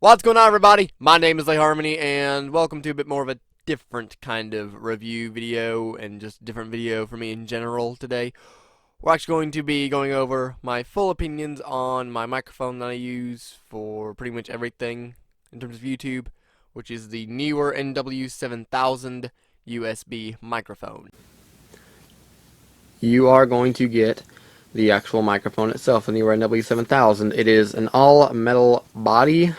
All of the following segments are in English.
What's going on, everybody? My name is Harmony, and welcome to a bit more of a different kind of review video and just different video for me in general today. We're actually going to be going over my full opinions on my microphone that I use for pretty much everything in terms of YouTube, which is the Neewer NW-7000 USB microphone. You are going to get the actual microphone itself, the Neewer NW-7000. It is an all-metal body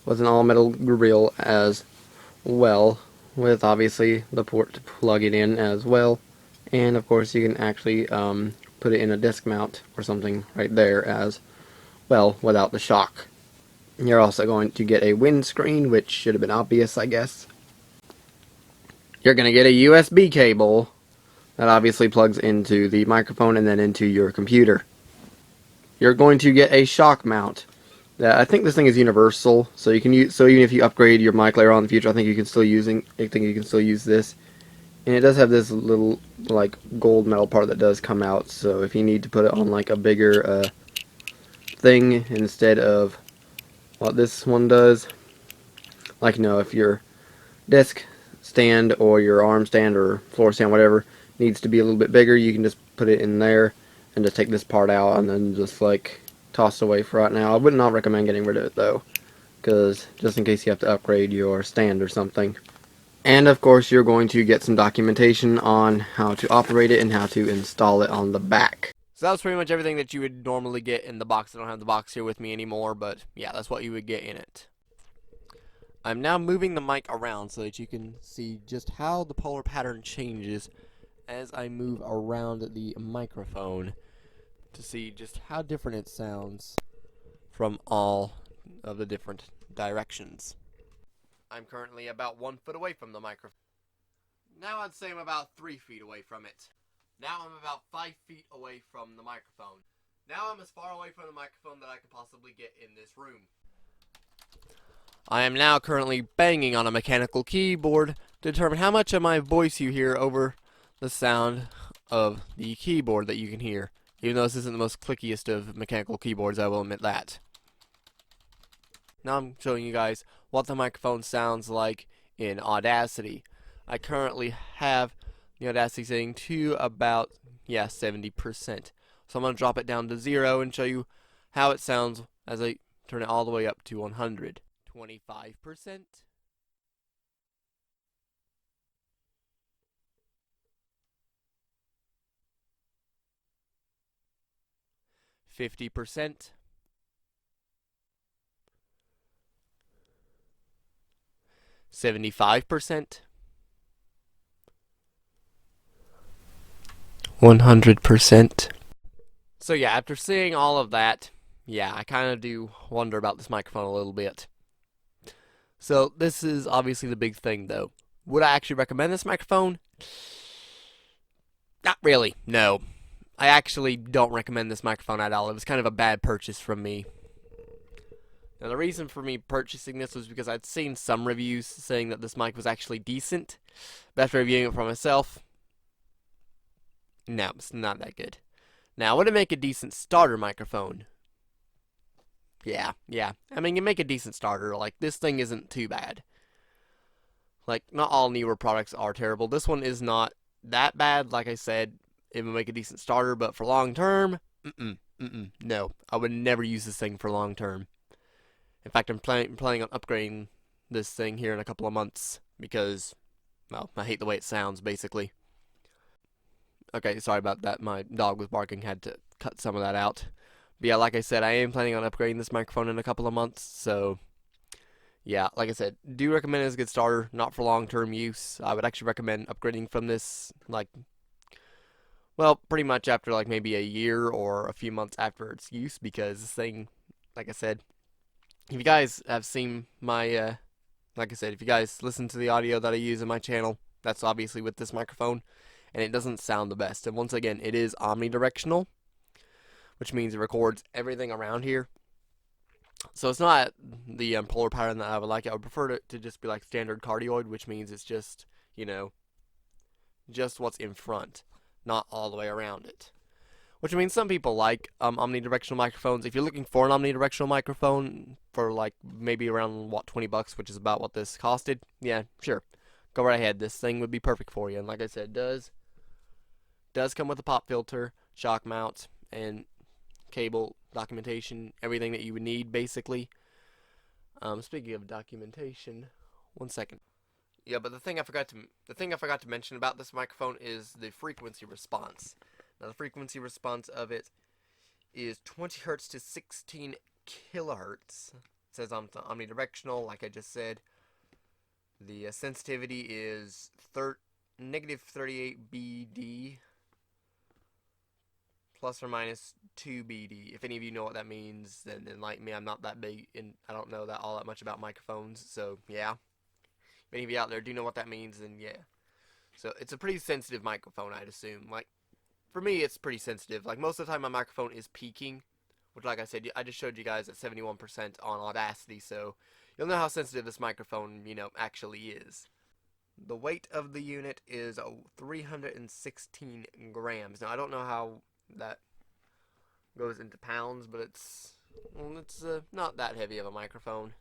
with an all-metal grill as well, with obviously the port to plug it in as well, and of course you can actually put it in a disc mount or something right there as well without the shock. You're also going to get a windscreen, which should have been obvious, I guess. You're going to get a USB cable that obviously plugs into the microphone and then into your computer. You're going to get a shock mount. I think this thing is universal, so you can use. So even if you upgrade your mic later on in the future, I think you can still use this. And it does have this little like gold metal part that does come out. So if you need to put it on like a bigger thing instead of what this one does, like if your desk stand or your arm stand or floor stand, whatever, needs to be a little bit bigger, you can just put it in there and just take this part out and then just like toss it away for right now. I would not recommend getting rid of it though, because just in case you have to upgrade your stand or something. And of course you're going to get some documentation on how to operate it and how to install it on the back. So that was pretty much everything that you would normally get in the box. I don't have the box here with me anymore, but yeah, that's what you would get in it. I'm now moving the mic around so that you can see just how the polar pattern changes as I move around the microphone to see just how different it sounds from all of the different directions. I'm currently about 1 foot away from the microphone. Now I'd say I'm about 3 feet away from it. Now I'm about 5 feet away from the microphone. Now I'm as far away from the microphone that I could possibly get in this room. I am now currently banging on a mechanical keyboard to determine how much of my voice you hear over the sound of the keyboard that you can hear. Even though this isn't the most clickiest of mechanical keyboards, I will admit that. Now I'm showing you guys what the microphone sounds like in Audacity. I currently have the Audacity setting to about, 70%. So I'm going to drop it down to 0 and show you how it sounds as I turn it all the way up to 100. 25%. 50%. 75%. 100%. So yeah, after seeing all of that, I kind of do wonder about this microphone a little bit. So this is obviously the big thing though. Would I actually recommend this microphone? Not really, no. I actually don't recommend this microphone at all. It was kind of a bad purchase from me. Now the reason for me purchasing this was because I'd seen some reviews saying that this mic was actually decent. But after reviewing it for myself, no, it's not that good. Now, would it make a decent starter microphone? Yeah. I mean, you make a decent starter. Like, this thing isn't too bad. Like, not all Neewer products are terrible. This one is not that bad. Like I said, it would make a decent starter, but for long term, no. I would never use this thing for long term. In fact, I'm planning on upgrading this thing here in a couple of months because, well, I hate the way it sounds, basically. Okay, sorry about that. My dog was barking, had to cut some of that out. But yeah, like I said, I am planning on upgrading this microphone in a couple of months, so yeah, like I said, do recommend it as a good starter, not for long-term use. I would actually recommend upgrading from this, like, well, pretty much after like maybe a year or a few months after its use, because this thing, like I said, if you guys have seen my, like I said, if you guys listen to the audio that I use in my channel, that's obviously with this microphone, and it doesn't sound the best. And once again, it is omnidirectional, which means it records everything around here. So it's not the polar pattern that I would like. I would prefer it to just be like standard cardioid, which means it's just, just what's in front, not all the way around it. which means some people like omnidirectional microphones. If you're looking for an omnidirectional microphone for like maybe around what, $20, which is about what this costed, yeah, sure, go right ahead. This thing would be perfect for you. And like I said, does come with a pop filter, shock mount, and cable documentation, everything that you would need basically. Speaking of documentation, one second. Yeah, but the thing I forgot to mention about this microphone is the frequency response. Now the frequency response of it is 20 hertz to 16 kilohertz. It says omnidirectional, like I just said. The sensitivity is negative 38 BD plus or minus 2 BD. If any of you know what that means, then enlighten me. I'm not that big, and I don't know all that much about microphones, so yeah. If any of you out there do know what that means, then yeah. So it's a pretty sensitive microphone, I'd assume. Like, for me, it's pretty sensitive. Like, most of the time my microphone is peaking, which, like I said, I just showed you guys at 71% on Audacity, so you'll know how sensitive this microphone, actually is. The weight of the unit is 316 grams. Now, I don't know how that goes into pounds, but it's not that heavy of a microphone,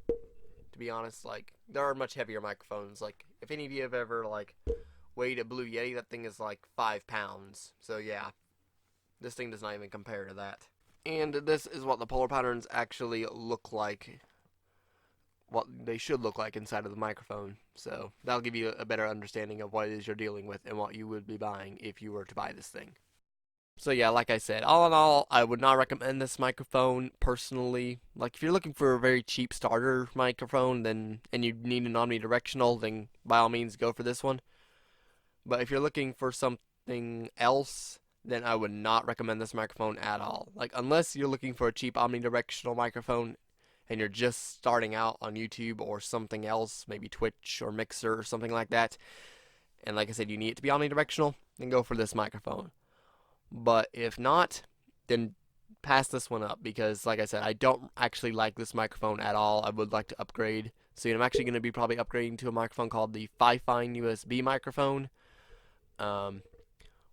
to be honest. Like, there are much heavier microphones. Like, if any of you have ever like weighed a Blue Yeti, that thing is like 5 pounds. So yeah, this thing does not even compare to that. And this is what the polar patterns actually look like, what they should look like inside of the microphone. So that'll give you a better understanding of what it is you're dealing with and what you would be buying if you were to buy this thing. So yeah, like I said, all in all, I would not recommend this microphone personally. Like, if you're looking for a very cheap starter microphone, and you need an omnidirectional, then by all means go for this one. But if you're looking for something else, then I would not recommend this microphone at all. Like, unless you're looking for a cheap omnidirectional microphone and you're just starting out on YouTube or something else, maybe Twitch or Mixer or something like that, and like I said, you need it to be omnidirectional, then go for this microphone. But if not, then pass this one up, because like I said, I don't actually like this microphone at all. I would like to upgrade. So I'm actually going to be probably upgrading to a microphone called the Fifine USB microphone,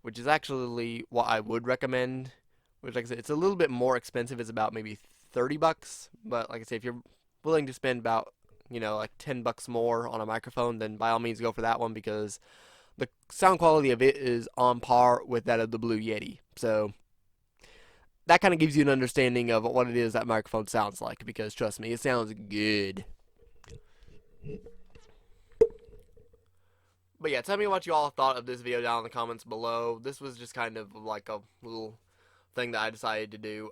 which is actually what I would recommend. Which, like I said, it's a little bit more expensive. It's about maybe $30. But like I said, if you're willing to spend about, like $10 more on a microphone, then by all means go for that one, because the sound quality of it is on par with that of the Blue Yeti. So that kind of gives you an understanding of what it is that microphone sounds like, because trust me, it sounds good. But yeah, tell me what you all thought of this video down in the comments below. This was just kind of like a little thing that I decided to do.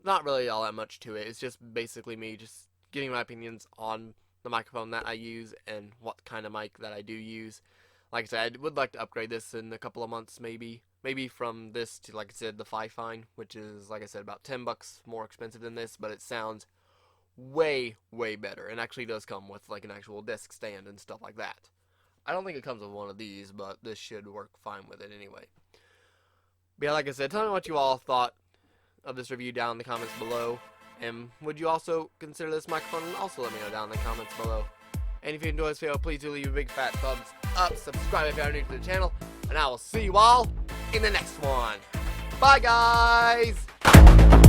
Not really all that much to it. It's just basically me just giving my opinions on the microphone that I use and what kind of mic that I do use. Like I said, I would like to upgrade this in a couple of months, maybe from this to, like I said, the Fifine, which is, like I said, about $10 more expensive than this, but it sounds way, way better, and actually does come with like an actual desk stand and stuff like that. I don't think it comes with one of these, but this should work fine with it anyway. But yeah, like I said, tell me what you all thought of this review down in the comments below, and would you also consider this microphone? And also let me know down in the comments below. And if you enjoyed this video, please do leave a big fat thumbs up, subscribe if you are new to the channel, and I will see you all in the next one. Bye, guys!